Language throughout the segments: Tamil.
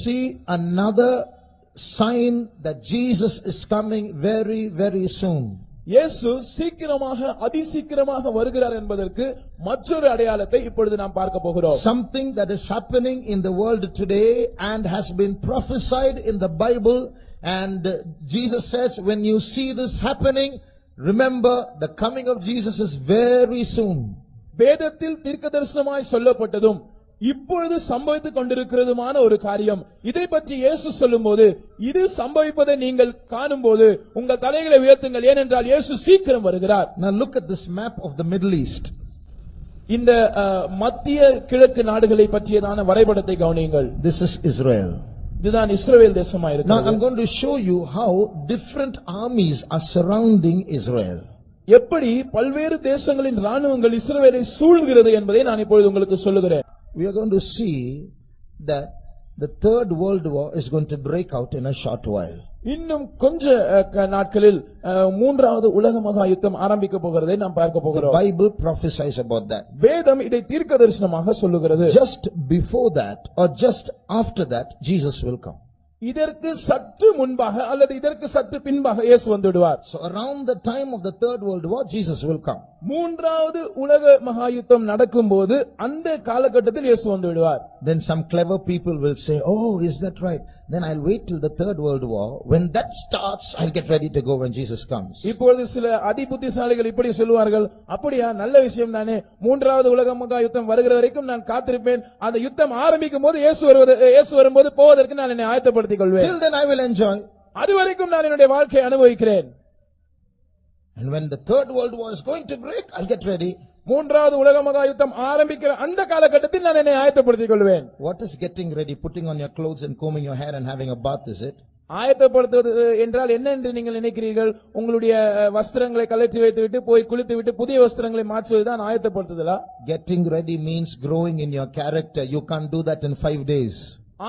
see another sign that Jesus is coming very, very soon. இயேசு சீக்கிரமாக அதிசீக்கிரமாக வருகிறார் என்பதற்கு மற்றொரு அடையாளத்தை இப்பொழுது நாம் பார்க்க போகிறோம். Something that is happening in the world today and has been prophesied in the Bible, and Jesus says, when you see this happening, remember the coming of Jesus is very soon. வேதத்தில் தீர்க்கதரிசனமாய் சொல்லப்பட்டதும் இப்பொழுது சம்பவித்துக் கொண்டிருக்கிறதுமான ஒரு காரியம். இதை பற்றி இயேசு சொல்லும்போது, இது சம்பவிப்பதை நீங்கள் காணும்போது உங்கள் தலைகளை உயர்த்துங்கள், ஏனென்றால் இயேசு சீக்கிரம் வருகிறார். Now look at this map of the Middle East. இந்த மத்திய கிழக்கு நாடுகளை பற்றியதான வரைபடத்தை கவனியுங்கள். This is Israel. இதுதான் இஸ்ரவேல் தேசமாக Now இருக்கிறது. I'm going to show you how different armies are surrounding Israel. எப்படி பல்வேறு தேசங்களின் ராணுவங்கள் இஸ்ரவேலை சூழ்கிறது என்பதை நான் இப்பொழுது உங்களுக்கு சொல்லுகிறேன். We are going to see that the third world war is going to break out in a short while. இன்னும் கொஞ்ச நாட்களில் மூன்றாவது உலக மகா யுத்தம் ஆரம்பிக்க போகிறதை நாம் பார்க்க போகிறோம். The Bible prophesies about that. வேதம் இதை தீர்க்கதரிசனமாக சொல்லுகிறது. Just before that or just after that, Jesus will come. இதற்கு சற்று முன்பாக அல்லது இதற்கு சற்று பின்பாக இயேசு வந்துவிடுவார். So around the time of the third world war, Jesus will come. மூன்றாவது உலக மகா யுத்தம் நடக்கும்போது அந்த காலகட்டத்தில் இயேசு வந்துவிடுவார். Then some clever people will say, oh, is that right? Then I'll wait till the third world war. When that starts, I'll get ready to go when Jesus comes. இப்பொழுது சில அதிபுத்திசாலிகள் இப்படி சொல்வார்கள், அப்படியா, நல்ல விஷயம் தானே, மூன்றாவது உலக மகா யுத்தம் வருகிற வரைக்கும் நான் காத்திருப்பேன், அந்த யுத்தம் ஆரம்பிக்கும் போது இயேசு வரும்போது போவதற்கு நான் என்னை ஆயத்தப்படுத்திக் கொள்வேன். Till then I will enjoy. அதுவரைக்கும் நான் என்னுடைய வாழ்க்கையை அனுபவிக்கிறேன். And when the third world war is going to break, I'll get ready. மூன்றாவது உலக மகா யுத்தம் ஆரம்பிக்கிற அந்த காலகட்டத்தில் நான் என்னை ஆயத்தப்படுத்திக் கொள்வேன். What is getting ready? Putting on your clothes and combing your hair and having a bath, is it? ஆயத்தப்படுத்துவது என்றால் என்ன என்று நீங்கள் நினைக்கிறீர்கள்? உங்களுடைய வஸ்திரங்களை கழற்றி வைத்துவிட்டு போய் குளித்துவிட்டு புதிய வஸ்திரங்களை மாற்றுவதுதான் ஆயத்தப்படுத்துதலா? Getting ready means growing in your character. You can't do that in 5 days.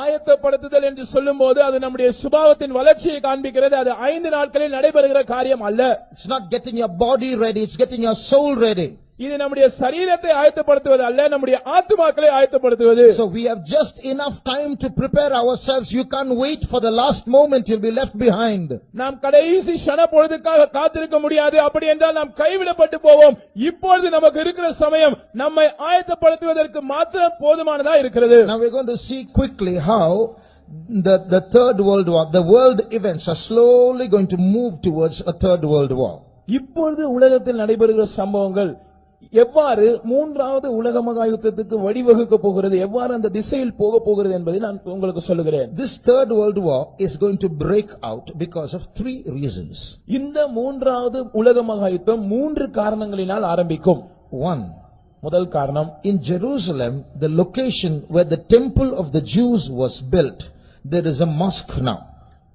ஆயத்தப்படுத்துதல் என்று சொல்லும்போது அது நம்முடைய சுபாவத்தின் வளர்ச்சியை காண்பிக்கிறது. அது 5 நாட்களில் நடைபெறுகிற காரியம் அல்ல. It's not getting your body ready, it's getting your soul ready. இது நம்முடைய சரீரத்தை ஆயத்தப்படுத்துவது அல்ல, நம்முடைய ஆத்துமாக்களை ஆயத்தப்படுத்துவது. So we have just enough time to prepare ourselves. You can't wait for the last moment, you'll be left behind. நாம் கடைசி க்ஷண பொழுதுக்காக காத்திருக்க முடியாது. அப்படி என்றால் நாம் கைவிடப்பட்டு போவோம். இப்பொழுது நமக்கு இருக்கிற சமயம் நம்மை ஆயத்தப்படுத்துவதற்கு மாத்திரம் போதுமானதா இருக்கிறது. Now we're going to see quickly how the third world war, the world events are slowly going to move towards a third world war. இப்பொழுது உலகத்தில் நடைபெறுகிற சம்பவங்கள் எவ்வாறு மூன்றாவது உலக மகா யுத்தத்துக்கு வழிவகுக்க போகிறது, எவ்வாறு அந்த திசையில் போக போகிறது என்பதை நான் உங்களுக்கு சொல்லுகிறேன். This third world war is going to break out because of 3 reasons. இந்த மூன்றாவது உலக மகா யுத்தம் 3 காரணங்களினால் ஆரம்பிக்கும். 1. முதல் காரணம், in Jerusalem, the location where the temple of the Jews was built, there is a mosque now.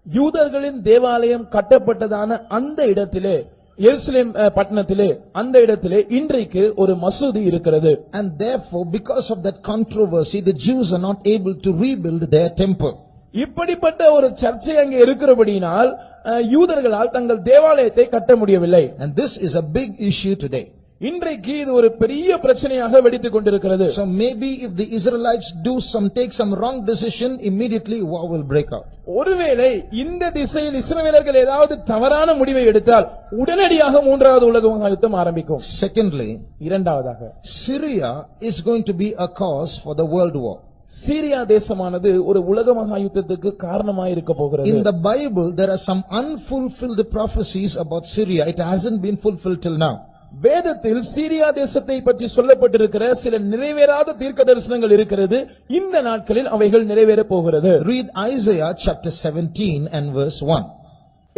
யூதர்களின் தேவாலயம் கட்டப்பட்டதான அந்த இடத்திலே, எருசலேம் பட்டணத்திலே, அந்த இடத்திலே இன்றைக்கு ஒரு மசூதி இருக்கிறது. And therefore, because of that controversy, the Jews are not able to rebuild their temple. இப்படிப்பட்ட ஒரு சர்ச்சை அங்கே இருக்கிறபடியினால் யூதர்களால் தங்கள் தேவாலயத்தை கட்ட முடியவில்லை. And this is a big issue today. இன்றைக்கு இது ஒரு பெரிய பிரச்சனையாக வெடித்துக் கொண்டிருக்கிறது. So maybe if the Israelites take some wrong decision, immediately war will break out. ஒருவேளை இந்த திசையில் இஸ்ரவேலர்கள் ஏதாவது தவறான முடிவை எடுத்தால் உடனடியாக மூன்றாவது உலக மகா யுத்தம் ஆரம்பிக்கும். Secondly, இரண்டாவதாக, Syria is going to be a cause for the world war. Syria தேசமானது ஒரு உலக மகா யுத்தத்துக்கு காரணமாக இருக்க போகிறது. In the Bible there are some unfulfilled prophecies about Syria. It hasn't been fulfilled till now. வேதத்தில் சீரியா தேசத்தை பற்றி சொல்லப்பட்டிருக்கிற சில நிறைவேறாத தீர்க்க தரிசனங்கள் இருக்கிறது. இந்த நாட்களில் அவைகள் நிறைவேற போகிறது. Read Isaiah chapter 17 and verse 1.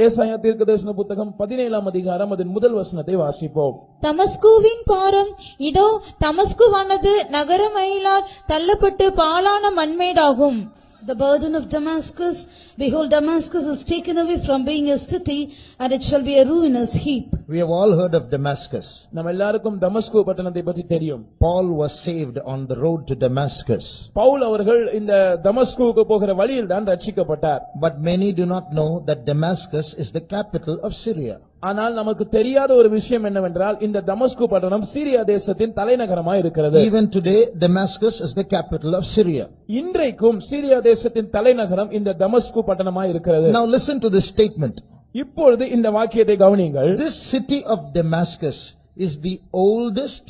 ஏசாயா தீர்க்கதரிசன புத்தகம் 17ஆம் அதிகாரம் அதன் முதல் வசனத்தை வாசிப்போம். தமஸ்குவின் பாரம் இதோ, தமஸ்குவானது நகரமயிலால் தள்ளப்பட்டு பாழான மண்மேடாகும். The burden of Damascus, behold, Damascus is taken away from being a city, and it shall be a ruinous heap. We have all heard of Damascus. நம்ம எல்லாருக்கும் தமஸ்கு பட்டணத்தை பற்றி தெரியும். Paul was saved on the road to Damascus. Pavul அவர்கள் இந்த தமஸ்குவுக்கு போகிற வழியில் தான் ரட்சிக்கப்பட்டார். But many do not know that Damascus is the capital of Syria. ஆனால் நமக்கு தெரியாத ஒரு விஷயம் என்னவென்றால் இந்த தமஸ்கு பட்டணம் சீரியா தேசத்தின் தலைநகரமாய் இருக்கிறது. Even today, Damascus is the capital of Syria. இன்றைக்கும் சீரியா தேசத்தின் தலைநகரம் இந்த தமஸ்கு பட்டணமாய் இருக்கிறது. Now listen to this statement. இப்பொழுது இந்த வாக்கியத்தை கவனியுங்கள். This city of Damascus is the oldest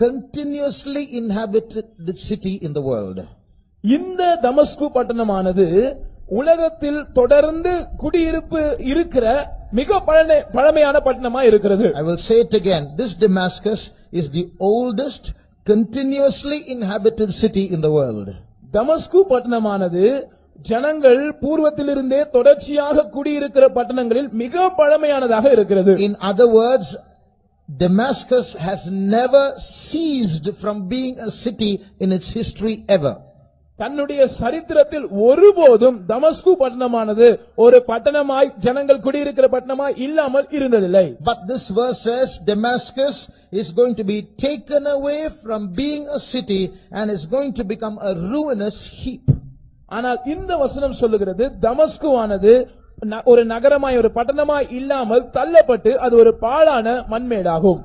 continuously inhabited city in the world. இந்த தமஸ்கு பட்டணமானது உலகத்தில் தொடர்ந்து குடியிருப்பு இருக்கிற மிக பழமையான பட்டணமா இருக்கிறது. I will say it again. This Damascus is the oldest continuously inhabited city in the world. தமஸ்கு பட்டணமானது ஜனங்கள் பூர்வத்திலிருந்தே தொடர்ச்சியாக குடியிருக்கிற பட்டணங்களில் மிக பழமையானதாக இருக்கிறது. In other words, Damascus has never ceased from being a city in its history ever. தன்னுடைய சரித்திரத்தில் ஒருபோதும் தமஸ்கு பட்டணமானது ஒரு பட்டணமாய் ஜனங்கள் குடியிருக்கிற பட்டணமாய் இல்லாமல் இருந்ததில்லை. But this verse says Damascus is going to be taken away from being a city and is going to become a ruinous heap. ஆனால் இந்த வசனம் சொல்லுகிறது தமஸ்குவானது ஒரு நகரமாய் ஒரு பட்டணமாய் இல்லாமல் தள்ளப்பட்டு அது ஒரு பாழான மண்மேடாகும்.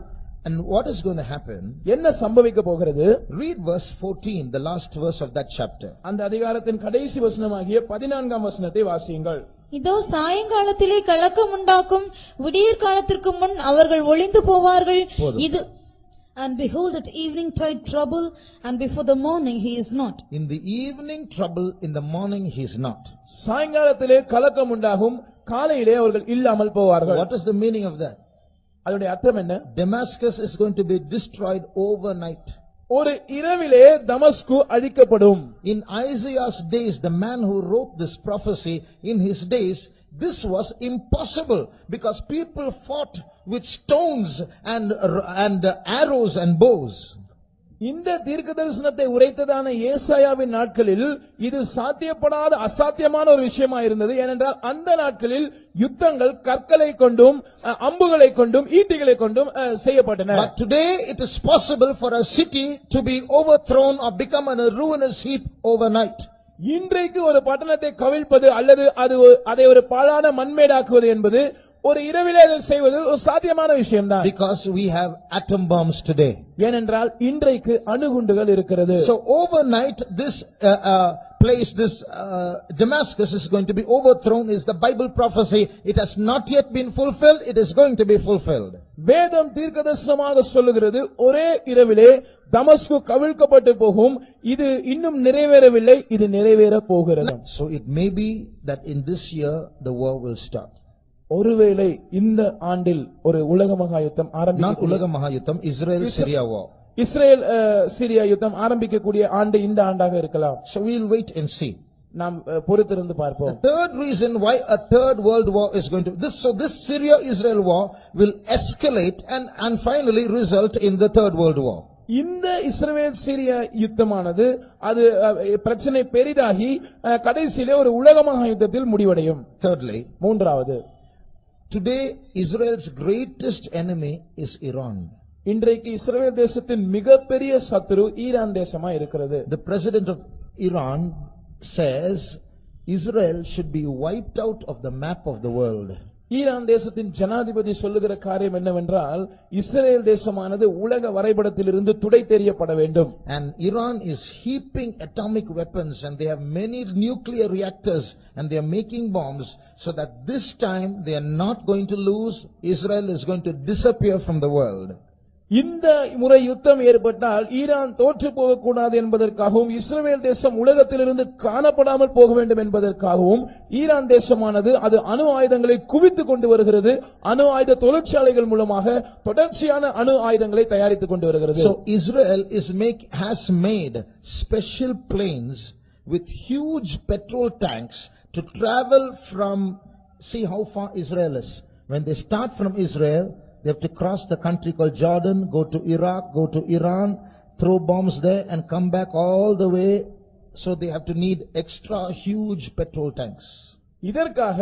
And what is going to happen? என்ன சம்பவிக்க போகிறது? Read verse 14, the last verse of that chapter. அந்த அதிகாரத்தின் கடைசி வசனமாகிய 14ஆம் வசனத்தை வாசியுங்கள். இதோ சாயங்காலத்திலே கலக்கம் உண்டாக்கும், விடியற் காலத்திற்கு முன் அவர்கள் ஒளிந்து போவார்கள். இது And behold, at evening tide trouble, and before the morning he is not. In the evening trouble, in the morning he is not. சாயங்காலத்திலே கலக்கம் உண்டாகும், காலையிலே அவர்கள் இல்லாமல் போவார்கள். What is the meaning of that? அதோட அர்த்தம் என்ன? Damascus is going to be destroyed overnight. ஒரு இரவிலே தமஸ்கு அழிக்கப்படும். In Isaiah's days, the man who wrote this prophecy, in his days, this was impossible because people fought with stones and arrows and bows. இந்த தீர்க்கதரிசனத்தை உரைத்ததான ஏசாயாவின் நாட்களில் இது சாத்தியப்படாத அசாத்தியமான ஒரு விஷயமா இருந்தது. ஏனென்றால் அந்த நாட்களில் யுத்தங்கள் கற்களை கொண்டும் அம்புகளை கொண்டும் ஈட்டிகளை கொண்டும் செய்யப்பட்டன. But today it is possible for a city to be overthrown or become a ruinous heap overnight. இன்றைக்கு ஒரு பட்டணத்தை கவிழ்ப்பது அல்லது அதை ஒரு பாழான மண்மேடாக்குவது என்பது ஒரு இரவிலே செய்வது ஒரு சாத்தியமான விஷயம்தான். Because we have atom bombs today. ஏனென்றால் இன்றைக்கு அணுகுண்டுகள் இருக்கிறது. So overnight this place, this Damascus is going to be overthrown is the Bible prophecy. It has not yet been fulfilled. It is going to be fulfilled. வேதம் தீர்க்கதரிசனமாக சொல்லுகிறது ஒரே இரவிலே தமஸ்கு கவிழ்க்கப்பட்டு போகும். இது இன்னும் நிறைவேறவில்லை, இது நிறைவேற போகிறது. So it may be that in this year the war will start. ஒருவேளை இந்த ஆண்டில் ஒரு உலக மகா யுத்தம் Not ஆரம்பிக்கும். உலக மகா யுத்தம், Israel Syria war. Israel Syria யுத்தம் ஆரம்பிக்கக்கூடிய ஆண்டு இந்த ஆண்டாக இருக்கலாம். So we'll wait and see. நாம் பொறுத்திருந்து பார்ப்போம். The third reason why a third world war is going to this Syria Israel war will escalate and finally result in the third world war. இந்த இஸ்ரவேல் சிரியா யுத்தமானது அது பிரச்சனை பெரிதாகி கடைசியிலே ஒரு உலக மகா யுத்தத்தில் முடிவடையும். Thirdly, மூன்றாவது, today Israel's greatest enemy is Iran. இன்றைக்கு இஸ்ரவேல் தேசத்தின் மிகப்பெரிய சத்துரு ஈரான் தேசமா இருக்கிறது. The president of Iran says Israel should be wiped out of the map of the world. Iran தேசத்தின் ஜனாதிபதி சொல்லுகிற காரியம் என்னவென்றால் இஸ்ரேல் தேசமானது உலக வரைபடத்திலிருந்து துடை தெரியப்பட வேண்டும். And Iran is heaping atomic weapons and they have many nuclear reactors and they are making bombs so that this time they are not going to lose. Israel is going to disappear from the world. இந்த முறை யுத்தம் ஏற்பட்டால் ஈரான் தோற்று போகக்கூடாது என்பதற்காகவும் இஸ்ரவேல் தேசம் உலகத்திலிருந்து காணப்படாமல் போக வேண்டும் என்பதற்காகவும் ஈரான் தேசமானது அது அணு ஆயுதங்களை குவித்துக் கொண்டு வருகிறது. அணு ஆயுத தொழிற்சாலைகள் மூலமாக தொடர்ச்சியான அணு ஆயுதங்களை தயாரித்துக் கொண்டு வருகிறது. So Israel has made special planes with huge petrol tanks to travel from, see how far Israel is. When they start from Israel, they have to cross the country called Jordan, go to Iraq, go to Iran, throw bombs there and come back all the way. So they have to need extra huge petrol tanks. இதற்காக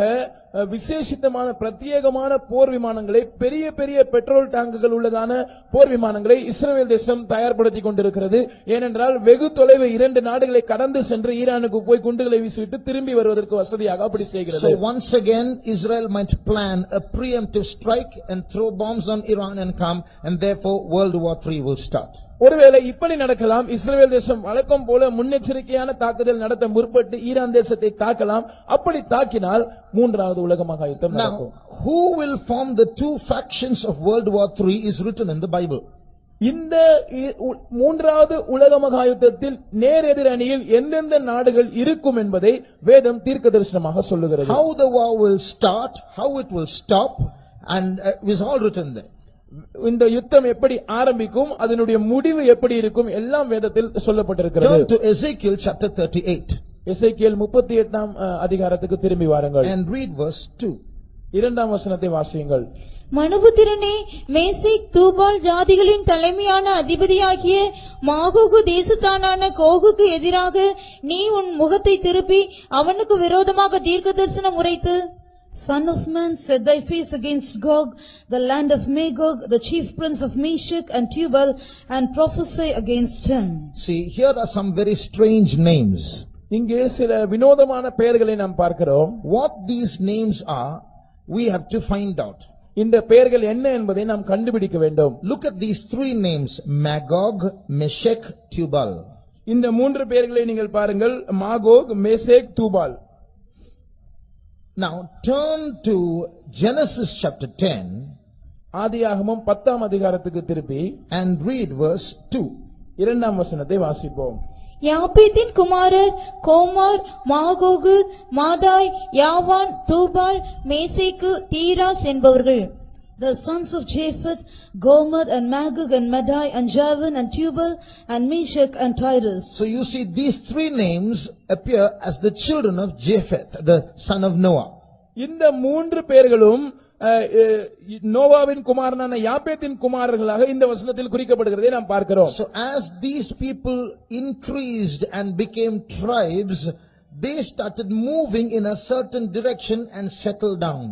விசேஷித்தமான பிரத்யேகமான போர் விமானங்களை, பெரிய பெரிய பெட்ரோல் டாங்குகள் உள்ளதான போர் விமானங்களை இஸ்ரவேல் தேசம் தயார்படுத்திக் கொண்டிருக்கிறது. ஏனென்றால் வெகு தொலைவு 2 நாடுகளை கடந்து சென்று ஈரானுக்கு போய் குண்டுகளை வீசிவிட்டு திரும்பி வருவதற்கு வசதியாக அப்படி செய்கிறது. So once again Israel might plan a preemptive strike and throw bombs on Iran and come, and therefore World War III will start. ஒருவேளை இப்படி நடக்கலாம். இஸ்ரவேல் தேசம் வழக்கம் போல முன்னெச்சரிக்கையான தாக்குதல் நடத்த முற்பட்டு ஈரான் தேசத்தை தாக்கலாம். அப்படி தாக்கினால் 3வது உலக மகா யுத்தம் நடக்கும். Now, who will form the 2 factions of World War III is written in the Bible. இந்த 3வது உலக மகா யுத்தத்தில் நேரெதிர் அணியில் எந்தெந்த நாடுகள் இருக்கும் என்பதை வேதம் தீர்க்கதரிசனமாக சொல்லுகிறது. How the war will start, how it will stop, and is all written there. இந்த யுத்தம் எப்படி ஆரம்பிக்கும், அதனுடைய முடிவு எப்படி இருக்கும், எல்லாம் வேதத்தில் சொல்லப்பட்டிருக்கிறது. Turn to Ezekiel chapter 38 எசேக்கியேல் 38ஆம் அதிகாரத்துக்கு திரும்பி வாருங்கள் and read verse 2. 2ஆம் வசனத்தை வாசியுங்கள். மனுபுத்திரனே, மேசேக் தூபால் ஜாதிகளின் தலைமையான அதிபதியாகிய மாகோகு தேசத்தானான கோகுக்கு எதிராக நீ உன் முகத்தை திருப்பி அவனுக்கு விரோதமாக தீர்க்கதரிசனம் உரைத்து, Son of man, set thy face against Gog, the land of Magog, the chief prince of Meshech and Tubal, and prophesy against him. See, here are some very strange names. இங்கே சில வினோதமான பெயர்களை நாம் பார்க்கிறோம். What these names are, we have to find out. இந்த பெயர்கள் என்ன என்பதை நாம் கண்டுபிடிக்க வேண்டும். Look at these 3 names: Magog, Meshech, Tubal. இந்த 3 பெயர்களை நீங்கள் பாருங்கள்: Magog, Meshach, Tubal. Now turn to Genesis chapter 10 ஆதியாகமம் 10ஆம் அதிகாரத்துக்கு திருப்பி and read verse 2. 2ஆம் வசனத்தை வாசிப்போம். யாப்பேத்தின் குமாரர் கோமார், மாகோகு, மாதாய், யாவான், தூபால், மேசேக்கு, தீராஸ் என்பவர்கள். The sons of Japheth, Gomer and Magog and Madai and Javan and Tubal and Meshech and Tyrus. So you see these 3 names appear as the children of Japheth, the son of Noah. இந்த 3 பெயர்களும் நோவாவின் குமாரனான யாப்பேத்தின் குமாரர்களாக இந்த வசனத்தில் குறிக்கப்படுகிறதை நாம் பார்க்கிறோம். So as these people increased and became tribes, they started moving in a certain direction and settled down.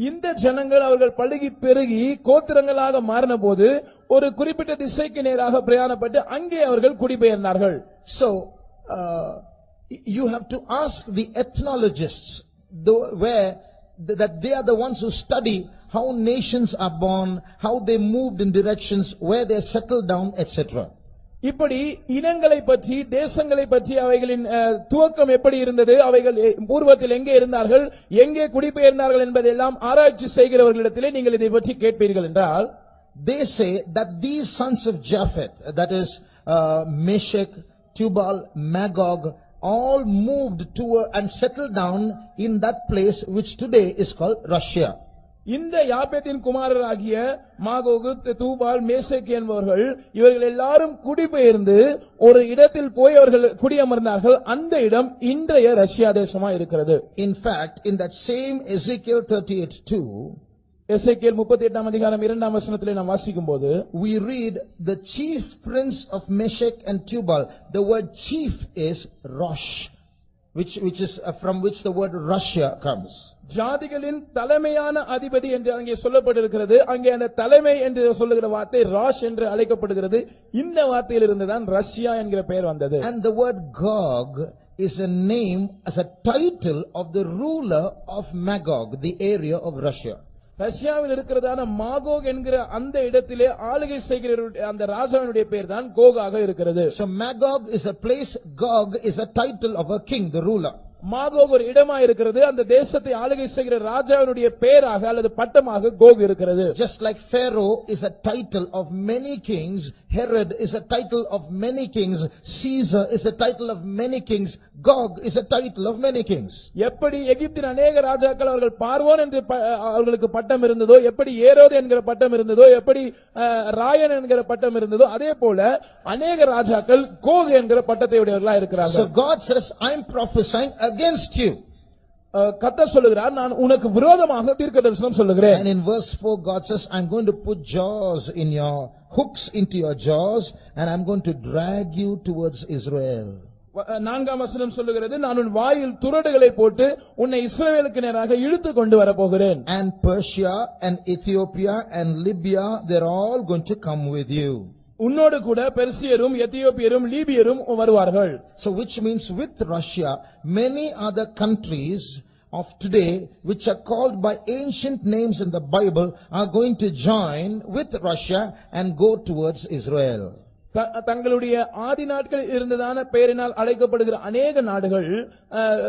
இந்த ஜனங்கள் அவர்கள் பழுகி பெருகி கோத்திரங்களாக மாறின போது ஒரு குறிப்பிட்ட திசைக்கு நேராக பிரயாணப்பட்டு அங்கே அவர்கள் குடிபெயர்ந்தார்கள். So you have to ask the ethnologists that they are the ones who study how nations are born, how they moved in directions, where they settled down, etc. இப்படி இனங்களை பற்றி, தேசங்களை பற்றி, அவைகளின் துவக்கம் எப்படி இருந்தது, அவைகள் பூர்வத்தில் எங்கே இருந்தார்கள், எங்கே குடிபெயர்ந்தார்கள் என்பதெல்லாம் ஆராய்ச்சி செய்கிறவர்களிடத்திலே நீங்கள் இதை பற்றி கேட்பீர்கள் என்றால், they say that these sons of Japheth, that is Meshech, Tubal, Magog, all moved to and settled down in that place which today is called Russia. இந்த யாப்பேத்தின் குமாரராகிய மாகோகு, தூபால், மேசேக் என்பவர்கள் இவர்கள் எல்லாரும் குடிபெயர்ந்து ஒரு இடத்தில் போய் அவர்கள் குடியமர்ந்தார்கள். அந்த இடம் இன்றைய ரஷ்யா தேசமா இருக்கிறது. In fact, in that same Ezekiel 38:2, எசேக்கியேல் 38ஆம் அதிகாரம் 2ஆம் வசனத்திலே நாம் வாசிக்கும்போது, we read the chief prince of Meshech and Tubal. The word chief is Rosh, which is from which the word Russia comes. ஜாதிகளின் தலைமையான அதிபதி என்று அங்கே சொல்லப்பட்டிருக்கிறது. அங்கே அந்த தலைமை என்று சொல்லுகிற வார்த்தை ராஷ் என்று அழைக்கப்படுகிறது. இந்த வார்த்தையிலிருந்து தான் ரஷ்யா என்கிற பெயர் வந்தது. And the word Gog is a name as a title of the ruler of Magog, the area of Russia. ரஷ்யாவில் இருக்கிறதான மாகோக் என்கிற அந்த இடத்திலே ஆளுகை செய்கிற அந்த ராஜாவினுடைய பெயர் தான் கோகாக இருக்கிறது. So Magog is a place, Gog is a title of a king, the ruler. Magog ஒரு இடமா இருக்கிறது. அந்த தேசத்தை ஆளுகை செய்கிற ராஜாவினுடைய பெயராக அல்லது பட்டமாக கோக் இருக்கிறது. Just like Pharaoh is a title of many kings, Herod is a title of many kings, Caesar is a title of many kings, Gog is a title of many kings. எப்படி எகிப்தின் अनेक ராஜாக்கள் அவர்கள் பார்வோன் என்று அவர்களுக்கு பட்டம் இருந்ததோ, எப்படி ஏரோது என்கிற பட்டம் இருந்ததோ, எப்படி ராயன் என்கிற பட்டம் இருந்ததோ, அதே போல अनेक ராஜாக்கள் கோக் என்கிற பட்டத்தை உடையவர்களாக இருக்கிறார்கள். So God says, I'm prophesying against you. கர்த்தர் சொல்லுகிறார், நான் உனக்கு விரோதமாக தீர்க்கதரிசனம் சொல்லுகிறேன். And in verse 4 God says, I'm going to put jaws in your hooks into your jaws and I'm going to drag you towards Israel. நான்காம் வசனம் சொல்லுகிறது, நான் உன் வாயில் துறடுகளை போட்டு உன்னை இஸ்ரவேலுக்கு நேராக இழுத்து கொண்டு வரப்போகிறேன். And Persia and Ethiopia and Libya, they're all going to come with you. உன்னோடு கூட பெர்சியரும் எத்தியோப்பியரும் லீபியரும் வருவார்கள். So which means with Russia, many other countries of today which are called by ancient names in the Bible are going to join with Russia and go towards Israel. தங்களுடைய ஆதி நாட்களில் இருந்ததான பெயரினால் அழைக்கப்படுகிற அநேக நாடுகள்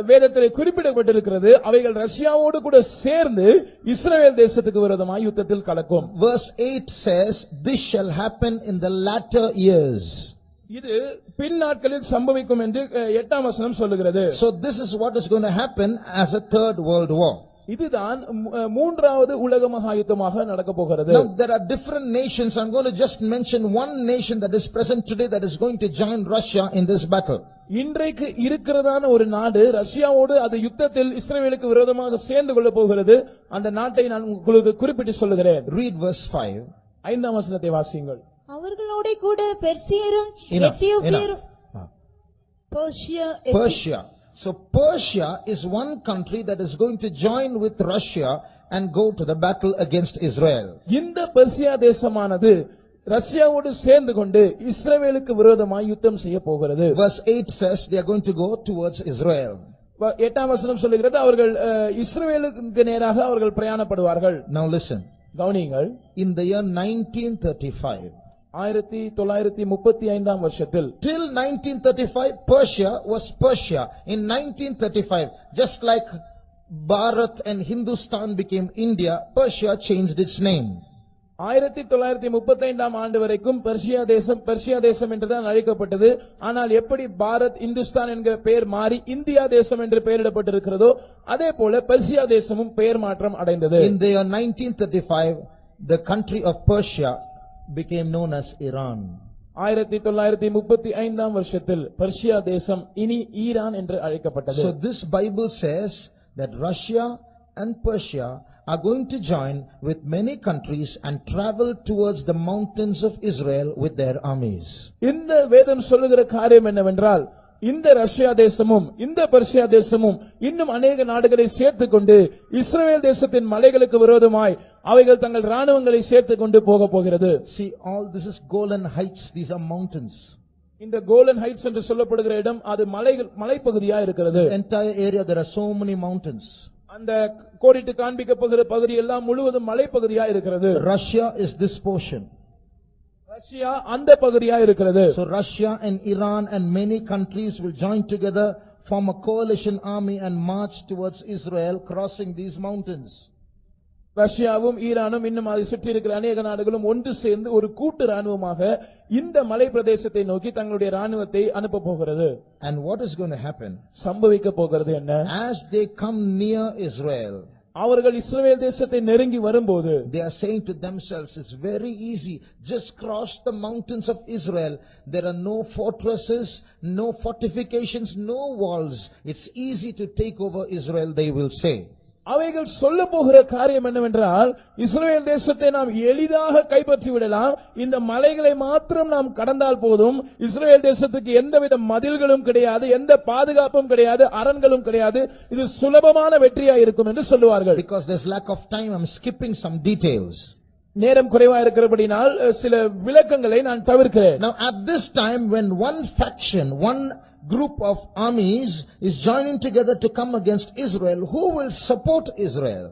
வேதத்திலே குறிப்பிடப்பட்டிருக்கிறது. அவைகள் ரஷ்யாவோடு கூட சேர்ந்து இஸ்ரவேல் தேசத்துக்கு விரோதமாக யுத்தத்தில் கலக்கும். Verse 8 says, this shall happen in the latter years. இது பின் நாட்களில் சம்பவிக்கும் என்று 8ஆம் வசனம் சொல்லுகிறது. So this is what is going to happen as a third world war. இதுதான் மூன்றாவது உலக மகா யுத்தமாக நடக்க போகிறது. Now there are different nations. I'm going to just mention one nation that is present today that is going to join Russia in this battle. இன்றைக்கு இருக்கிறதான ஒரு நாடு ரஷ்யாவோடு அது யுத்தத்தில் இஸ்ரவேலுக்கு விரோதமாக சேர்ந்து கொள்ள போகிறது. அந்த நாட்டை நான் உங்களுக்கு குறிப்பிட்டு சொல்லுகிறேன். Read verse 5. 5ஆம் வசனத்தை வாசியுங்கள். அவர்களோட கூட பெர்சியரும் எத்தியோப்பியரும் Persia. So Persia is one country that is going to join with Russia and go to the battle against Israel. இந்த பெர்சியா தேசமானது ரஷ்யாவோடு சேர்ந்து கொண்டு இஸ்ரவேலுக்கு விரோதமாக யுத்தம் செய்ய போகிறது. Verse 8 says they are going to go towards Israel. 8ஆம் வசனம் சொல்லுகிறது, அவர்கள் இஸ்ரவேலுக்கு நேராக அவர்கள் பிரயாணப்படுவார்கள். Now listen. கவனியுங்கள். In the year 1935, 1935ஆம் வருஷத்தில், till 1935 Persia was Persia. In 1935, just like Bharat and Hindustan became India, Persia changed its name. 1935ஆம் ஆண்டு வரைக்கும் பெர்சியா தேசம் என்றுதான் அழைக்கப்பட்டது. ஆனால் எப்படி பாரத் இந்துஸ்தான் என்கிற பெயர் மாறி இந்தியா தேசம் என்று பெயரிடப்பட்டிருக்கிறதோ அதே போல பெர்சியா தேசமும் பெயர் மாற்றம் அடைந்தது. In the year 1935, the country of Persia became known as Iran. 1935ஆம் வருஷத்தில் பெர்சியா தேசம் இனி ஈரான் என்று அழைக்கப்பட்டது. So this Bible says that Russia and Persia are going to join with many countries and travel towards the mountains of Israel with their armies. இந்த வேதம் சொல்லுகிற காரியம் என்னவென்றால், இந்த ரஷ்யா தேசமும் இந்த பெர்சியா தேசமும் இன்னும் அநேக நாடுகளை சேர்த்துக் கொண்டு இஸ்ரவேல் தேசத்தின் மலைகளுக்கு விரோதமாய் அவைகள் தங்கள் ராணுவங்களை சேர்த்துக் கொண்டு போக போகிறது. See, all this is Golan Heights. These are mountains. இந்த கோலன் ஹைட்ஸ் என்று சொல்லப்படுகிற இடம் அது மலைப்பகுதியா இருக்கிறது. The entire area there are so many mountains. அந்த கோடிட்டு காண்பிக்கப்படுகிற பகுதி எல்லாம் முழுவதும் மலைப்பகுதியா இருக்கிறது. Russia is this portion. Russia அந்த பகுதியா இருக்கிறது. So Russia and Iran and many countries will join together, form a coalition army and march towards Israel, crossing these mountains. ரஷ்யாவும் ஈரானும் இன்னும் அதை சுற்றி இருக்கிற அநேக நாடுகளும் ஒன்று சேர்ந்து ஒரு கூட்டு ராணுவமாக இந்த மலை பிரதேசத்தை நோக்கி தங்களுடைய ராணுவத்தை அனுப்ப போகிறது. And what is going to happen? சம்பவிக்க போகிறது என்ன? As they come near Israel, அவர்கள் இஸ்ரவேல் தேசத்தை நெருங்கி வரும்போது they are saying to themselves, it's very easy, just cross the mountains of Israel. There are no fortresses, no fortifications, no walls. It's easy to take over Israel, they will say. அவைகள் சொல்ல போகிற காரியம் என்னவென்றால், இஸ்ரவேல் தேசத்தை நாம் எளிதாக கைப்பற்றி விடலாம், இந்த மலைகளை மாத்திரம் நாம் கடந்தால் போதும், இஸ்ரவேல் தேசத்துக்கு எந்தவித மதில்களும் கிடையாது, எந்த பாதுகாப்பும் கிடையாது, அரண்களும் கிடையாது, இது சுலபமான வெற்றியா இருக்கும் என்று சொல்லுவார்கள். Because there's lack of time, I'm skipping some details. நேரம் குறைவா இருக்கிறபடினால் சில விளக்கங்களை நான் தவிர்க்கிறேன். Now at this time, when one faction, one group of armies is joining together to come against Israel, who will support Israel?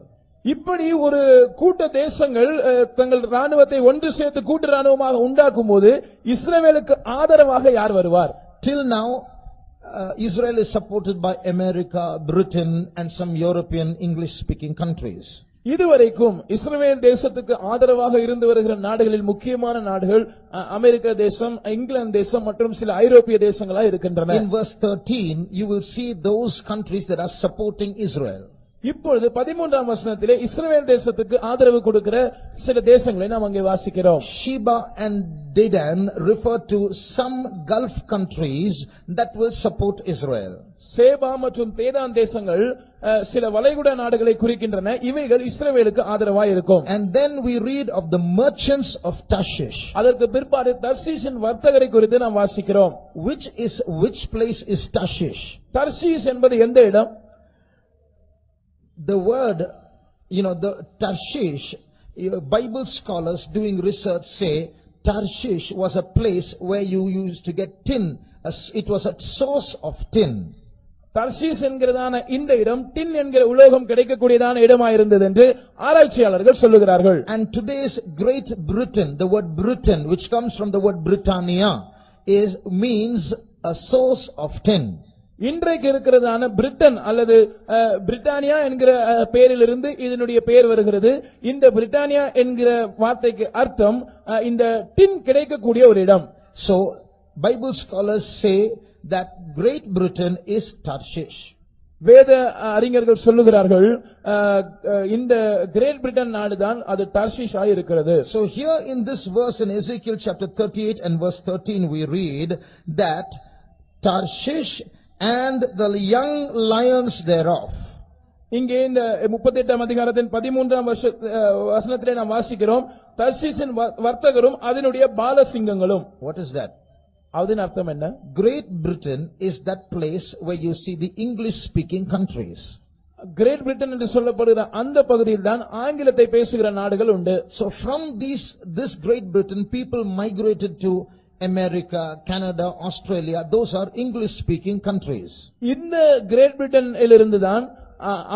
இப்படி ஒரு கூட்ட தேசங்கள் தங்கள் ராணுவத்தை ஒன்று சேர்த்து கூட்டு ராணுவமாக உண்டாக்கும் போது இஸ்ரவேலுக்கு ஆதரவாக யார் வருவார்? Till now, Israel is supported by America, Britain and some European English speaking countries. இதுவரைக்கும் இஸ்ரவேல் தேசத்துக்கு ஆதரவாக இருந்து வருகிற நாடுகளில் முக்கியமான நாடுகள் அமெரிக்க தேசம், இங்கிலாந்து தேசம் மற்றும் சில ஐரோப்பிய தேசங்களா இருக்கின்றன. In verse 13, you will see those countries that are supporting Israel. இப்பொழுது 13ஆம் வசனத்திலே இஸ்ரவேல் தேசத்துக்கு ஆதரவு கொடுக்கிற சில தேசங்களை நாம் அங்கே வாசிக்கிறோம். Sheba and Dedan refer to some Gulf countries that will support Israel. சேபா மற்றும் தேதான் தேசங்கள் சில வளைகுடா நாடுகளை குறிக்கின்றன. இவைகள் இஸ்ரவேலுக்கு ஆதரவாய் இருக்கும். And then we read of the merchants of Tarshish. அதற்கு பிற்பாடு தர்ஷீஷின் வர்த்தகரை குறித்து நாம் வாசிக்கிறோம். Which place is Tarshish? Tarshish என்பது எந்த இடம்? The word, the Tarshish, Bible scholars doing research say Tarshish was a place where you used to get tin. It was a source of tin. Tarshish என்கிறதான இந்த இடம் டின் என்கிற உலோகம் கிடைக்கக்கூடியதான இடமாயிருந்தது என்று ஆராய்ச்சியாளர்கள் சொல்லுகிறார்கள். And today's Great Britain, the word Britain, which comes from the word Britannia, means a source of tin. இன்றைக்கு இருக்கிறதான பிரிட்டன் அல்லது பிரிட்டானியா என்கிற பெயரிலிருந்து இதனுடைய பெயர் வருகிறது. இந்த பிரிட்டானியா என்கிற வார்த்தைக்கு அர்த்தம் இந்த டின் கிடைக்கக்கூடிய ஒரு இடம். So Bible scholars say that Great Britain is Tarshish. வேத அறிஞர்கள் சொல்லுகிறார்கள் இந்த கிரேட் பிரிட்டன் நாடுதான் அது தர்ஷீஷ் ஆய் இருக்கிறது. So here in this verse in Ezekiel chapter 38 and verse 13 we read that Tarshish and the young lions thereof. இங்கே இந்த 38ஆம் அதிகாரத்தின் 13ஆம் வசனத்திலே நாம் வாசிக்கிறோம் தர்ஷீஷின் வர்த்தகரும் அதனுடைய பாலசிங்கங்களும். What is that? அதன் அர்த்தம் என்ன? Great Britain is that place where you see the English speaking countries. Great Britain என்று சொல்லப்படுகிற அந்த பகுதியில் தான் ஆங்கிலத்தை பேசுகிற நாடுகள் உண்டு. So from this Great Britain people migrated to America, Canada, Australia. Those are English speaking countries. இந்த கிரேட் பிரிட்டனிலிருந்து தான்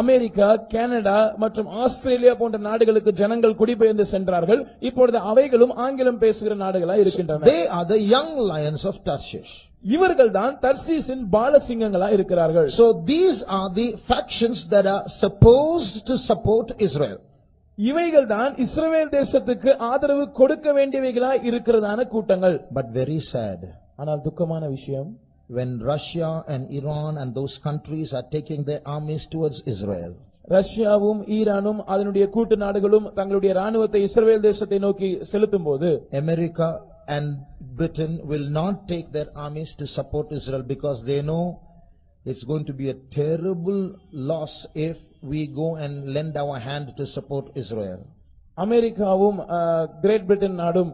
அமெரிக்கா, கனடா மற்றும் ஆஸ்திரேலியா போன்ற நாடுகளுக்கு ஜனங்கள் குடிபெயர்ந்து சென்றார்கள். இப்பொழுது அவைகளும் ஆங்கிலம் பேசுகிற நாடுகளாய் இருக்கின்றன. They are the young lions of Tarshish. இவர்கள் தான் தர்ஷீஷின் பாலசிங்கங்களாய் இருக்கிறார்கள். So these are the factions that are supposed to support Israel. இவைகள் தான் இஸ்ரவேல் தேசத்துக்கு ஆதரவு கொடுக்க வேண்டியவைகளாய் இருக்கிறதான கூட்டங்கள். But very sad. ஆனால் துக்கமான விஷயம், when Russia and Iran and those countries are taking their armies towards Israel. ரஷ்யாவும் ஈரானும் அதனுடைய கூட்டு நாடுகளும் தங்களுடைய ராணுவத்தை இஸ்ரவேல் தேசத்தை நோக்கி செலுத்தும்போது America and Britain will not take their armies to support Israel because they know it's going to be a terrible loss if we go and lend our hand to support Israel. அமெரிக்காவும் கிரேட் பிரிட்டன் நாடும்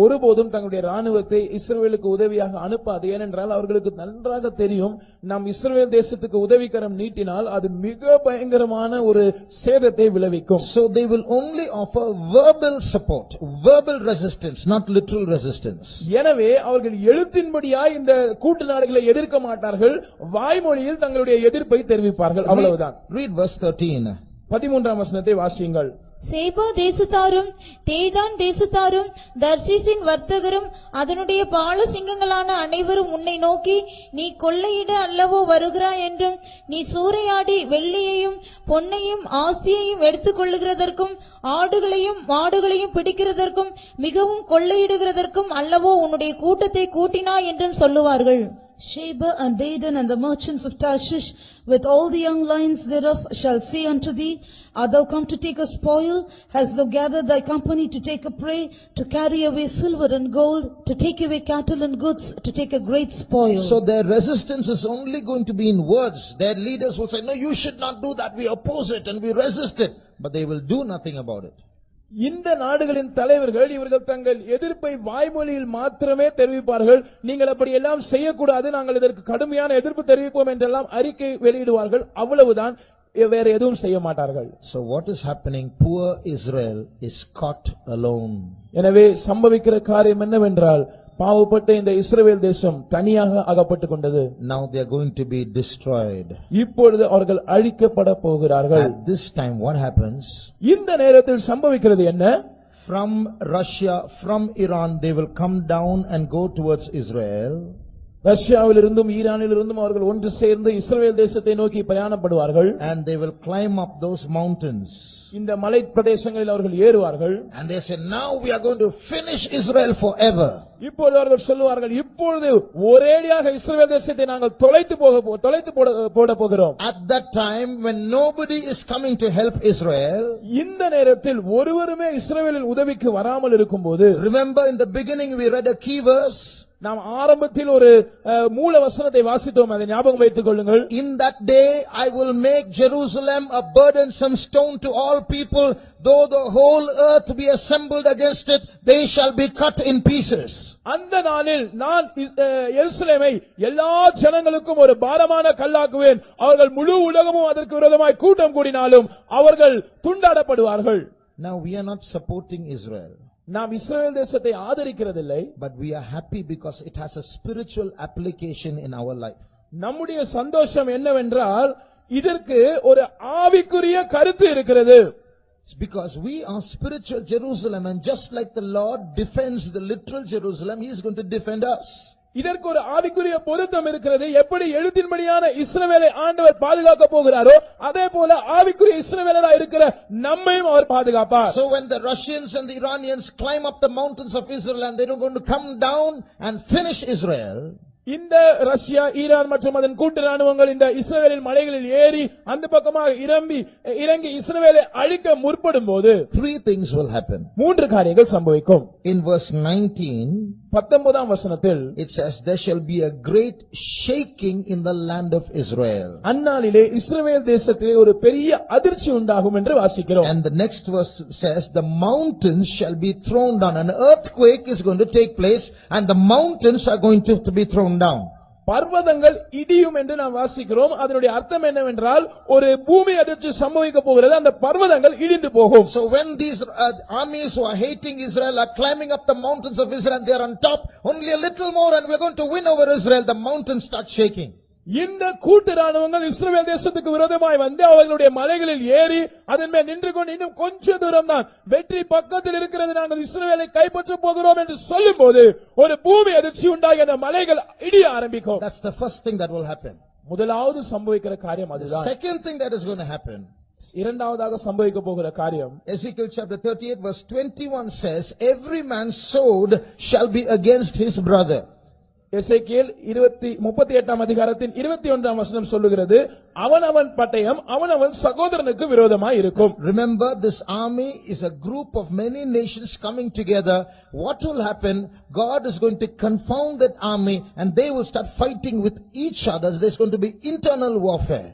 ஒருபோதும் தங்களுடைய ராணுவத்தை இஸ்ரவேலுக்கு உதவியாக அனுப்பாது. ஏனென்றால் அவர்களுக்கு நன்றாக தெரியும் நாம் இஸ்ரவேல் தேசத்துக்கு உதவிக்கரம் நீட்டினால் அது மிக பயங்கரமான ஒரு சேதத்தை விளைவிக்கும். So they will only offer verbal support, verbal resistance, not literal resistance. எனவே அவர்கள் எழுத்தின்படியாய் இந்த கூட்டு நாடுகளை எதிர்க்க மாட்டார்கள், வாய்மொழியில் தங்களுடைய எதிர்ப்பை தெரிவிப்பார்கள், அவ்வளவுதான். Read verse 13. 13ஆம் வசனத்தை வாசியுங்கள். சேபா தேசத்தாரும் தேதான் தேசத்தாரும் தர்ஷீஷின் வர்த்தகரும் அதனுடைய பாலசிங்கங்களான அனைவரும் உன்னை நோக்கி, நீ கொள்ளையிட அல்லவோ வருகிறாய் என்றும், நீ சூறையாடி வெள்ளியையும் பொன்னையும் ஆஸ்தியையும் எடுத்துக் கொள்ளுகிறதற்கும் ஆடுகளையும் மாடுகளையும் பிடிக்கிறதற்கும் மிகவும் கொள்ளையிடுகிறதற்கும் அல்லவோ உன்னுடைய கூட்டத்தை கூட்டினாய் என்றும் சொல்லுவார்கள். Sheba and Dedan and the merchants of Tarshish with all the young lions thereof shall say unto thee, art thou come to take a spoil? Hast thou gathered thy company to take a prey, to carry away silver and gold, to take away cattle and goods, to take a great spoil? So their resistance is only going to be in words. Their leaders will say, no, you should not do that. We oppose it and we resist it. But they will do nothing about it. இந்த நாடுகளின் தலைவர்கள் இவர்கள் தங்கள் எதிர்ப்பை வாய்மொழியில் மாத்திரமே தெரிவிப்பார்கள். நீங்கள் அப்படி எல்லாம் செய்யக்கூடாது, நாங்கள் இதற்கு கடுமையான எதிர்ப்பு தெரிவிப்போம் என்றெல்லாம் அறிக்கை வெளியிடுவார்கள், அவ்வளவுதான், வேற எதுவும் செய்ய மாட்டார்கள். So what is happening? Poor Israel is caught alone. எனவே சம்பவிக்கிற காரியம் என்னவென்றால் பாவப்பட்ட இந்த இஸ்ரவேல் தேசம் தனியாக அகப்பட்டுக் கொண்டது. Now they are going to be destroyed. இப்பொழுது அவர்கள் அழிக்கப்பட போகிறார்கள். At this time what happens? இந்த நேரத்தில் சம்பவிக்கிறது என்ன? From Russia, from Iran, they will come down and go towards Israel. ரஷ்யாவிலிருந்தும் ஈரானிலிருந்தும் அவர்கள் ஒன்று சேர்ந்து இஸ்ரவேல் தேசத்தை நோக்கி பிரயாணப்படுவார்கள். And they will climb up those mountains. இந்த மலை பிரதேசங்களில் அவர்கள் ஏறுவார்கள். And they say, now we are going to finish Israel forever. இப்பொழுது அவர்கள் சொல்லுவார்கள், இப்பொழுது ஒரேடியாக இஸ்ரவேல் தேசத்தை நாங்கள் தொலைத்து போட போகிறோம். At that time when nobody is coming to help Israel, இந்த நேரத்தில் ஒருவருமே இஸ்ரவேலின் உதவிக்கு வராமல் இருக்கும்போது, remember in the beginning we read a key verse. நாம் ஆரம்பத்தில் ஒரு மூல வசனத்தை வாசித்தோம், அதை ஞாபகம் வைத்துக் கொள்ளுங்கள். In that day I will make Jerusalem a burdensome stone to all people, though the whole earth be assembled against it, they shall be cut in pieces. அந்த நாளில் நான் எருசலேமை எல்லா ஜனங்களுக்கும் ஒரு பாரமான கல்லாக்குவேன், அவர்கள் முழு உலகமும் அதற்கு விரோதமாய் கூட்டம் கூடினாலும் அவர்கள் துண்டாடப்படுவார்கள். Now we are not supporting Israel, நாம் இஸ்ரவேல் தேசத்தை ஆதரிக்கிறதில்லை, but we are happy because it has a spiritual application in our life. நம்முடைய சந்தோஷம் என்னவென்றால் இதற்கு ஒரு ஆவிக்குரிய கருத்து இருக்கிறது. It's because we are spiritual Jerusalem, and just like the Lord defends the literal Jerusalem, He is going to defend us. இதற்கு ஒரு ஆவிக்குரிய பொருத்தம் இருக்கிறது. எப்படி எழுத்தின்படியான இஸ்ரவேலை ஆண்டவர் பாதுகாக்க போகிறாரோ, அதே போல ஆவிக்குரிய இஸ்ரவேலராய் இருக்கிற நம்மையும் அவர் பாதுகாப்பார். So when the Russians and the Iranians climb up the mountains of Israel and they are going to come down and finish Israel, இந்த ரஷ்யா, ஈரான் மற்றும் அதன் கூட்டு ராணுவங்கள் இந்த இஸ்ரவேலின் மலைகளில் ஏறி அந்த பக்கமாக இறங்கி இஸ்ரவேலை அழிக்க முற்படும் போது 3 things will happen. 3 காரியங்கள் சம்பவிக்கும். In verse 19, 19ஆம் வசனத்தில் it says, there shall be a great shaking in the land of Israel. அந்நாளிலே இஸ்ரவேல் தேசத்திலே ஒரு பெரிய அதிர்ச்சி உண்டாகும் என்று வாசிக்கிறோம். And the next verse says, the mountains shall be thrown down. An earthquake is going to take place and the mountains are going to be thrown down. பர்வதங்கள் இடியும் என்று நாம் வாசிக்கிறோம். அதனுடைய அர்த்தம் என்னவென்றால் ஒரு பூமி அதிர்ச்சி சம்பவிக்க போகிறது, அந்த பர்வதங்கள் இடிந்து போகும். So when these armies who are hating Israel are climbing up the mountains of Israel and they are on top, only a little more and we are going to win over Israel, the mountains start shaking. இந்த கூட்டு ராணுவங்கள் இஸ்ரவேல் தேசத்துக்கு விரோதமாய் வந்து அவர்களுடைய மலைகளில் ஏறி அதன் மேல் நின்று கொண்டு இன்னும் கொஞ்ச தூரம் தான் வெற்றி பக்கத்தில் இருக்கிறது, நாங்கள் இஸ்ரவேலை கைப்பற்ற போகிறோம் என்று சொல்லும் போது ஒரு பூமி அதிர்ச்சி உண்டாகி அந்த மலைகள் இடிய ஆரம்பிக்கும். That's the first thing that will happen. முதலாவது சம்பவிக்கிற காரியம் The அதுதான். second thing that is going to happen, இரண்டாவதாக சம்பவிக்க போகிற காரியம், Ezekiel chapter 38 verse 21 says, every man's sword shall be against his brother. எசேக்கியேல் 38ஆம் அதிகாரத்தின் 21ஆம் வசனம் சொல்லுகிறது, அவனவன் பட்டயம் அவனவன் சகோதரனுக்கு விரோதமாய் இருக்கும். Remember, this army is a group of many nations coming together. What will happen? God is going to confound that army and they will start fighting with each other. There's going to be internal warfare.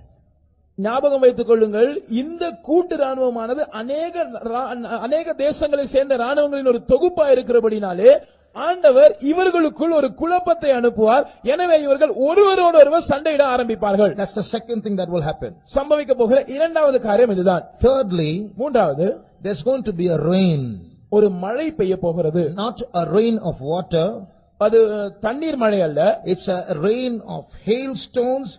ஞாபகம் வைத்துக் கொள்ளுங்கள், இந்த கூட்டு ராணுவமானது அநேக தேசங்களை சேர்ந்த ராணுவங்களின் ஒரு தொகுப்பா இருக்கிறபடினாலே ஆண்டவர் இவர்களுக்குள் ஒரு குழப்பத்தை அனுப்புவார். எனவே இவர்கள் ஒருவரோடு ஒருவர் சண்டையிட ஆரம்பிப்பார்கள். That's the second thing that will happen. சம்பவிக்க போகிற இரண்டாவது காரியம் இதுதான். Thirdly, மூன்றாவது, there's going to be a rain. ஒரு மழை பெய்ய போகிறது. Not a rain of water. அது தண்ணீர் மழை அல்ல. It's a rain of hailstones,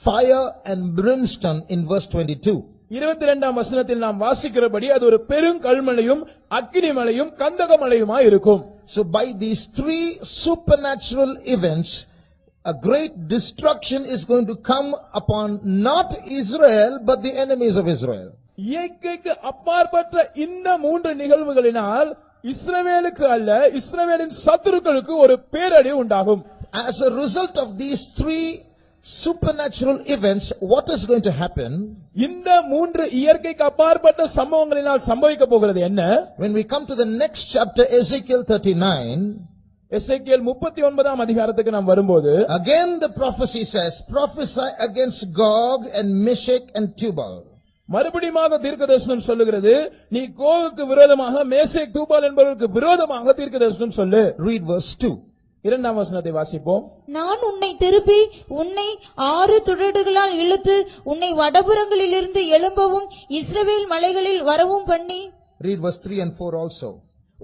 fire and brimstone in verse 22. 22ஆம் வசனத்தில் நாம் வாசிக்கிறபடி அது ஒரு பெருங்கல்மழையும் அக்கினி மழையும் கந்தக மழையுமாய் இருக்கும். So by these 3 supernatural events, a great destruction is going to come upon not Israel but the enemies of Israel. இயற்கைக்கு அப்பாற்பட்ட இந்த 3 நிகழ்வுகளினால் இஸ்ரவேலுக்கு அல்ல, இஸ்ரவேலின் சத்துருக்களுக்கு ஒரு பேரழிவு உண்டாகும். As a result of these 3 supernatural events, what is going to happen? இந்த 3 இயற்கைக்கு அப்பாற்பட்ட சம்பவங்களினால் சம்பவிக்க போகிறது என்ன? When we come to the next chapter, Ezekiel 39, எசேக்கியேல் 39ஆம் அதிகாரத்துக்கு நாம் வரும்போது, again the prophecy says, prophesy against Gog and Meshech and Tubal. மறுபடியும் தீர்க்கதரிசனம் சொல்லுகிறது, நீ கோகுக்கு விரோதமாக மேசேக் தூபால் என்பவர்களுக்கு விரோதமாக தீர்க்கதரிசனம் சொல்லு. Read verse 2. 2ஆம் வசனத்தை வாசிப்போம். நான் உன்னை திருப்பி உன்னை 6 துறடுகளால் இழுத்து உன்னை வடபுறங்களிலிருந்து எழும்பவும் இஸ்ரவேல் மலைகளில் வரவும் பண்ணி. Read verse 3 and 4 also.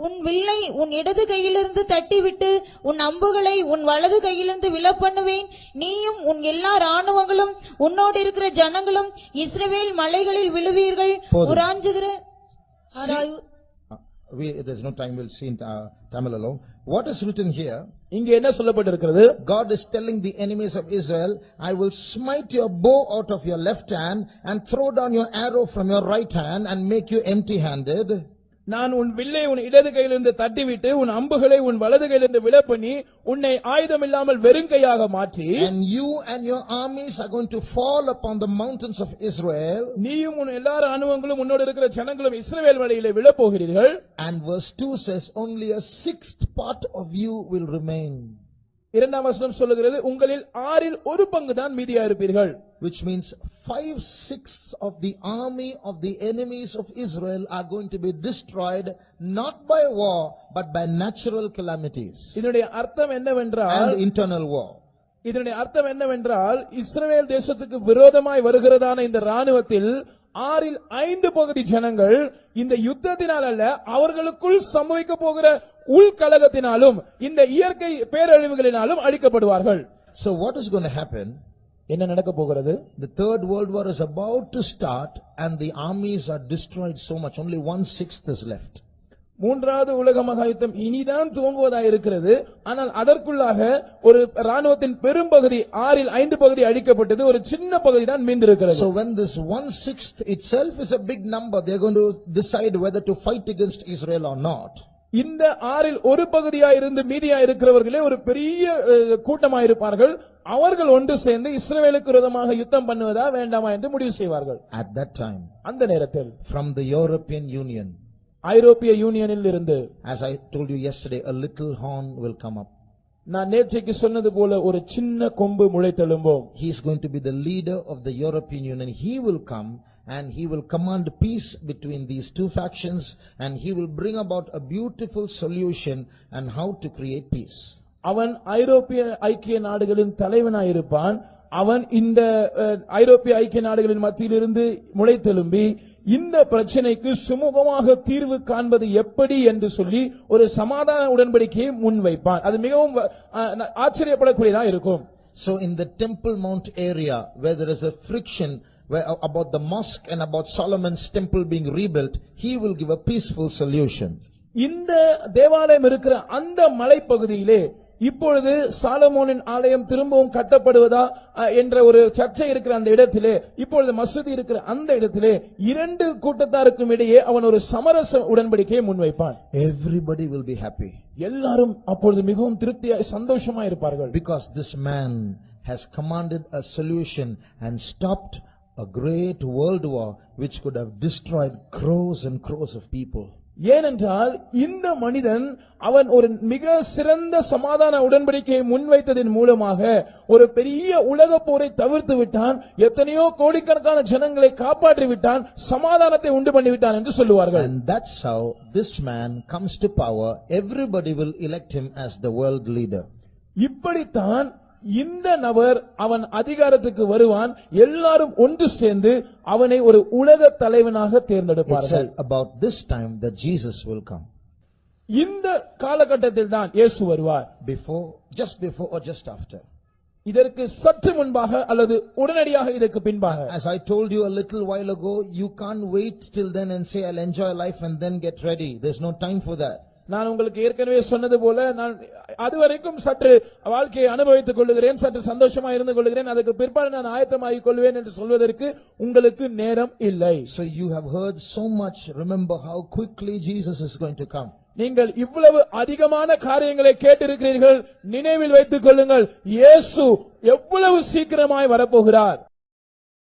உன் வில்லை உன் இடது கையிலிருந்து தட்டிவிட்டு உன் அம்புகளை உன் வலது கையிலிருந்து விழப்பண்ணுவேன். நீயும் உன் எல்லா ராணுவங்களும் உன்னோடு இருக்கிற ஜனங்களும் இஸ்ரவேல் மலைகளில் விழுவீர்கள். உராஞ்சுகிற there's no time, we'll see in Tamil alone. What is written here? இங்கே என்ன சொல்லப்பட்டிருக்கிறது? God is telling the enemies of Israel, I will smite your bow out of your left hand and throw down your arrow from your right hand and make you empty-handed. நான் உன் வில்லை உன் இடது கையிலிருந்து தட்டிவிட்டு உன் அம்புகளை உன் வலது கையிலிருந்து விழ பண்ணி உன்னை ஆயுதம் இல்லாமல் வெறுங்கையாக மாற்றி and you and your armies are going to fall upon the mountains of Israel. நீயும் உன் எல்லா ராணுவங்களும் உன்னோடு இருக்கிற ஜனங்களும் இஸ்ரவேல் மலையிலே விழப் போகிறீர்கள். And verse 2 says only a sixth part of you will remain. இரண்டாம் வசனம் சொல்லுகிறது உங்களில் ஆறில் ஒரு பங்கு தான் மீதியா இருப்பீர்கள். Which means 5/6 of the army of the enemies of Israel are going to be destroyed not by war but by natural calamities இதனுடைய அர்த்தம் என்னவென்றால் and internal war. இதனுடைய அர்த்தம் என்னவென்றால் இஸ்ரவேல் தேசத்துக்கு விரோதமாய் வருகிறதான இந்த ராணுவத்தில் ஆறில் 5 பகுதி ஜனங்கள் இந்த யுத்தத்தினால் அல்ல அவர்களுக்குள் சம்பவிக்க போகிற உள்கலகத்தினாலும் இந்த இயற்கை பேரழிவுகளினாலும் அழிக்கப்படுவார்கள். So what is going to happen? என்ன நடக்க போகிறது? The third world war is about to start and the armies are destroyed so much, only 1/6 is left. மூன்றாவது உலக மகா யுத்தம் இனிதான் துவங்குவதாக இருக்கிறது. ஆனால் அதற்குள்ளாக ஒரு ராணுவத்தின் பெரும்பகுதி ஆறில் 5 பகுதி அழிக்கப்பட்டது, ஒரு சின்ன பகுதி தான் மீந்திருக்கிறது. So when this 1/6 itself is a big number, they are going to decide whether to fight against Israel or not. இந்த ஆறில் ஒரு பகுதியா இருந்து மீதியா இருக்கிறவர்களே ஒரு பெரிய கூட்டமாயிருப்பார்கள். அவர்கள் ஒன்று சேர்ந்து இஸ்ரவேலுக்கு விரோதமாக யுத்தம் பண்ணுவதா வேண்டாமா என்று முடிவு செய்வார்கள். At that time, அந்த நேரத்தில் from the European Union, ஐரோப்பிய யூனியனில் இருந்து, as I told you yesterday, a little horn will come up. நான் நேற்றைக்கு சொன்னது போல ஒரு சின்ன கொம்பு முளைத்தெழும்பும். He is going to be the leader of the European Union. He will come and he will command peace between these two factions and he will bring about a beautiful solution and how to create peace. அவன் ஐரோப்பிய ஐக்கிய நாடுகளின் தலைவனாயிருப்பான். அவன் இந்த ஐரோப்பிய ஐக்கிய நாடுகளின் மத்தியிலிருந்து முளைத்தெழும்பி இந்த பிரச்சனைக்கு சுமூகமாக தீர்வு காண்பது எப்படி என்று சொல்லி ஒரு சமாதான உடன்படிக்கையை முன்வைப்பான். அது மிகவும் ஆச்சரியப்படக்கூடியதா இருக்கும். So in the Temple Mount area where there is a friction about the mosque and about Solomon's temple being rebuilt, he will give a peaceful solution. இந்த தேவாலயம் இருக்கிற அந்த மலைப்பகுதியிலே இப்பொழுது சாலமோனின் ஆலயம் திரும்பவும் கட்டப்படுவதா என்ற ஒரு சர்ச்சை இருக்கிற அந்த இடத்திலே, இப்பொழுது மசூதி இருக்கிற அந்த இடத்திலே இரண்டு கூட்டத்தாருக்கும் இடையே அவன் ஒரு சமரச உடன்படிக்கையை முன்வைப்பான். Everybody will be happy. எல்லாரும் அப்பொழுது மிகவும் திருப்தியாய் சந்தோஷமா இருப்பார்கள். Because this man has commanded a solution and stopped a great world war which could have destroyed crores and crores of people. ஏனென்றால் இந்த மனிதன் அவன் ஒரு மிக சிறந்த சமாதான உடன்படிக்கையை முன்வைத்ததன் மூலமாக ஒரு பெரிய உலக போரை தவிர்த்து விட்டான், எத்தனையோ கோடிக்கணக்கான ஜனங்களை காப்பாற்றி விட்டான், சமாதானத்தை உண்டு பண்ணிவிட்டான் என்று சொல்லுவார்கள். And that's how this man comes to power. Everybody will elect him as the world leader. இப்படித்தான் இந்த நபர் அவன் அதிகாரத்துக்கு வருவான். எல்லாரும் ஒன்று சேர்ந்து அவனை ஒரு உலக தலைவனாக தேர்ந்தெடுப்பார்கள். About this time that Jesus will come. இந்த காலகட்டத்தில் தான் இயேசு வருவார். Just before or just after? இதற்கு சற்று முன்பாக அல்லது உடனடியாக இதற்கு பின்பாக? As I told you a little while ago, you can't wait till then and say I'll enjoy life and then get ready. There's no time for that. நான் உங்களுக்கு ஏற்கனவே சொன்னது போல நான் அதுவரைக்கும் சற்று வாழ்க்கையை அனுபவித்துக் கொள்கிறேன், சற்று சந்தோஷமா இருந்து கொள்கிறேன், அதுக்கு பிற்பாடு நான் ஆயத்தமாகிக் கொள்வேன் என்று சொல்வதற்கு உங்களுக்கு நேரம் இல்லை. So you have heard so much. Remember how quickly Jesus is going to come. நீங்கள் இவ்வளவு அதிகமான காரியங்களை கேட்டிருக்கிறீர்கள். நினைவில் வைத்துக் கொள்ளுங்கள், இயேசு எவ்வளவு சீக்கிரமாய் வரப்போகிறார்.